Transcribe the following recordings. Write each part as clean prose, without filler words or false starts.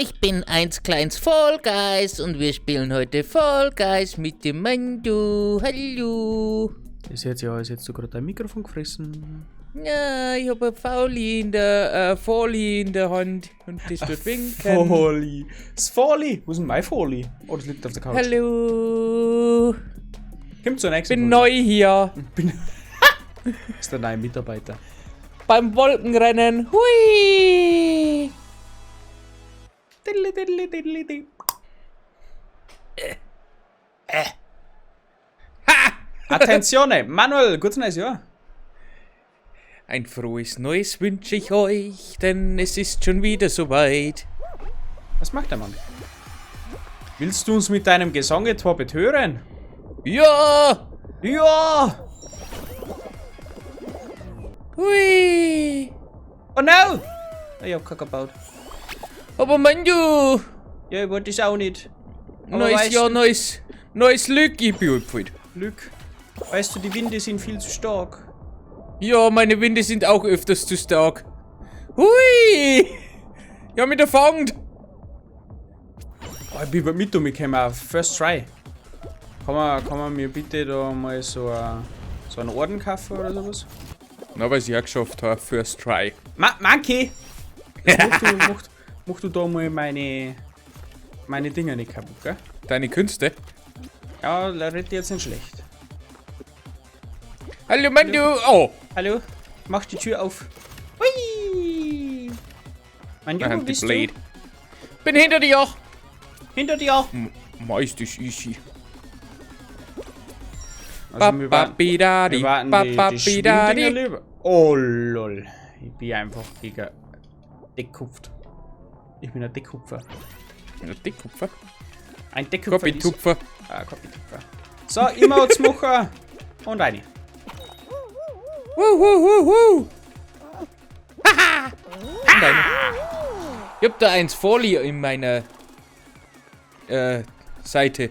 ich bin 1 kleins Fall Guys und wir spielen heute Fall Guys mit dem Mando. Hallo. Das hört sich an, als hättest du gerade dein Mikrofon gefressen. Ja, ich habe ein Fauli in der Hand und das tut winken. Foli. Das Foli. Wo ist denn mein Foli? Oh, das liegt auf der Couch. Hallo. Kommt zur nächsten Bin Folge. neu hier Ist der neue Mitarbeiter. beim Wolkenrennen. Hui. Attenzione, Manuel, gutes neues Jahr. Ein frohes Neues wünsche ich euch, denn es ist schon wieder soweit. Was macht der Mann? Willst du uns mit deinem Gesang etwa betören? Ja! Ja! Hui! Oh no! Ich hab Kacke gebaut. Aber Mando! Ja, ich wollte es auch nicht. Aber Neues weißt Jahr, du, neues Glück, ich bin abgefällt. Glück. Weißt du, die Winde sind viel zu stark. Ja, meine Winde sind auch öfters zu stark. Hui! Ja, mit der Fangd! Oh, ich bin mit, wir können auf First Try. Kann man mir bitte da mal so einen Orden kaufen oder sowas? Na, weil ich auch geschafft habe, First Try. Monkey! Mach du da mal meine Dinger nicht kaputt, gell? Deine Künste? Ja, da redet jetzt nicht schlecht. Hallo Mando! Oh! Hallo? Mach die Tür auf. Hui! Mein Junge, wo bist du? Blade. Bin hinter dir! Hinter dir! Meist ist easy. Also wir warten die Schwimmdinger lieber. Oh lol. Ich bin einfach gegen Deckkupft. Ich bin ein Deckkupfer. Ein Dickkupfer? Ein Deckkupfer. Kopitupfer. Kopitupfer. So, immer zu machen. Und eine. Wuhu! Und eine. Ich hab da eins Folie in meiner Seite.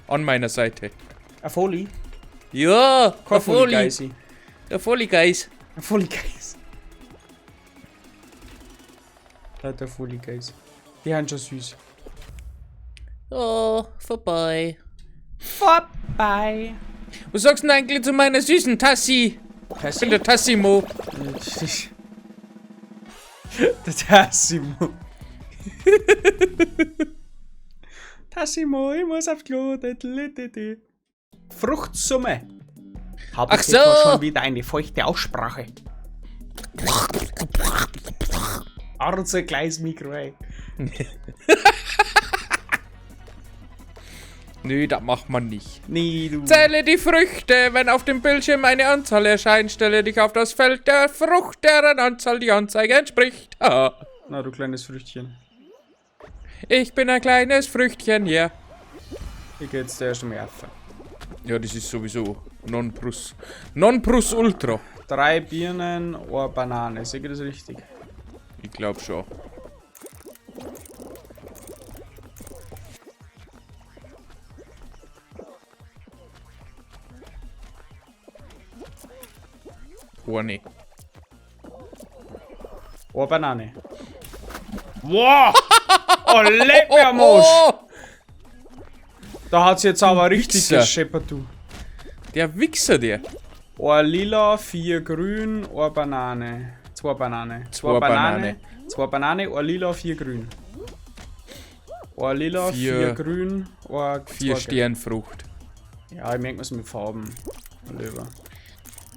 An meiner Seite. Eine Folie. Ja, der Keine Folie. Folie-Geisi. Der Folie-Geist. Ein Folie-Geist. Der Folie-Geist. Die haben schon süß. Oh, vorbei. Vorbei. Was sagst du denn eigentlich zu meiner süßen Tassi? Ich bin der Tassimo. Der Tassimo. Tassimo, ich muss aufs Klo. Fruchtsumme. Hab Ach ich so. etwa schon wieder eine feuchte Aussprache. Arze kleines Mikro, ey. Nö, das macht man nicht. Nee, du. Zähle die Früchte, wenn auf dem Bildschirm eine Anzahl erscheint, stelle dich auf das Feld der Frucht, deren Anzahl die Anzeige entspricht. Ah. Na, du kleines Früchtchen. Ich bin ein kleines Früchtchen, ja. Ich geh jetzt erst mal essen. Ja, das ist sowieso Non-Plus Ultra. 3 Birnen, eine Banane. Sehe ich das richtig? Ich glaub schon. Eine. Eine Banane. Wow! Oh, leck mir am Arsch! Da hat's jetzt aber richtig Wichser. gescheppert, du. Der Wichser, der. Ein lila, 4 grün, eine Banane. 2 Banane. 2 Banane. 2 Banane, ein lila, 4 grün. Ein lila, 4 grün, 4 Sternfrucht. Ja, ich merke es mit Farben. Lieber.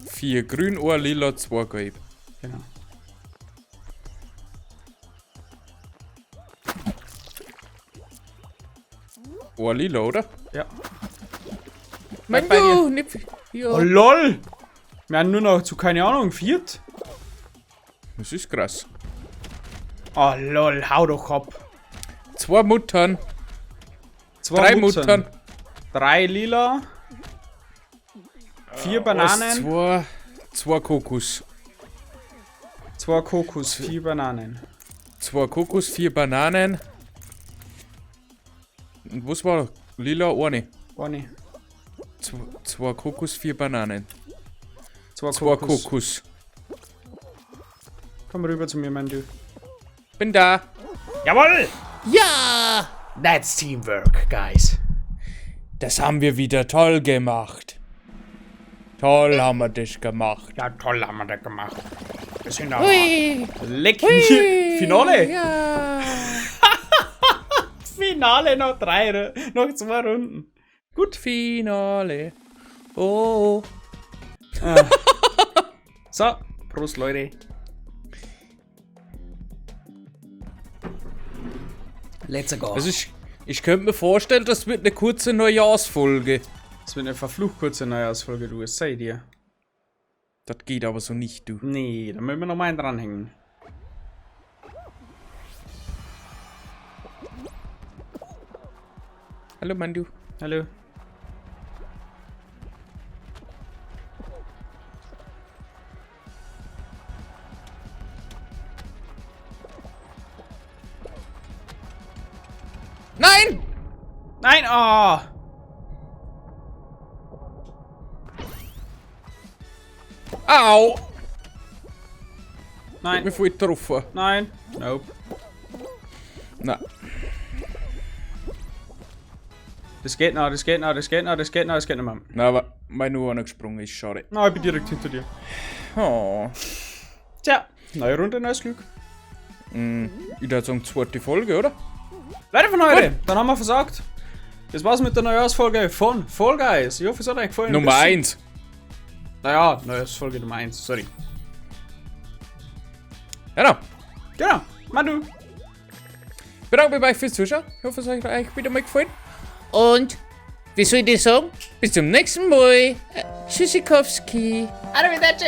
4 grün, 1 lila, 2 gelb. Genau. Oh, lila, oder? Ja. Mein bei dir. du, ja. Oh lol! Wir haben nur noch zu, keine Ahnung, 4. Das ist krass. Oh lol, hau doch ab. 2 Muttern. 2 3 Muttern. 3 lila. 4 Bananen. 2 Kokos. 2 Kokos, 4 Bananen. 2 Kokos, 4 Bananen. Und was war? Lila, eine. Eine. 2 Kokos, 4 Bananen. 2 2 Kokos. Kokos. Komm rüber zu mir, mein Du. Bin da. Jawohl! Ja! That's teamwork, guys. Das haben wir wieder toll gemacht. Toll haben wir das gemacht. Ja, toll haben wir das gemacht. Wir sind aber... Hui! Leck mich. Finale. Ja! Finale noch 2 Runden. Gut. Finale. Oh. So, Prost, Leute. Let's go. Also ich könnte mir vorstellen, das wird eine kurze Neujahrsfolge. Das wird eine verflucht kurze Neujahrsfolge, du, es sei dir. Das geht aber so nicht, du. Nee, da müssen wir noch mal einen dranhängen. Hallo, Mann, du. Hallo. Nein! Nein, oh! Au! Nein, Mir voll getroffen. nein, nope. Na. Das geht noch, das geht noch, das geht noch, das geht noch, das geht noch, Mann. Na, aber meine Uhr gesprungen ist, schade. Na, ich bin direkt hinter dir. Oh. Tja, neue Runde, neues Glück. Ich würde sagen, zweite Folge, oder? Leute von heute, dann haben wir versagt. Das war's mit der Neujahrsfolge von Fall Guys. Ich hoffe, es hat euch gefallen. Nummer 1. Naja, Neujahrsfolge Nummer 1, sorry. Genau. Genau, Manu. Ich bedanke mich bei euch fürs Zuschauen. Ich hoffe, es hat euch wieder mal gefallen. Und, wie soll ich das sagen? Bis zum nächsten Mal. Tschüssikowski. Arrivederci.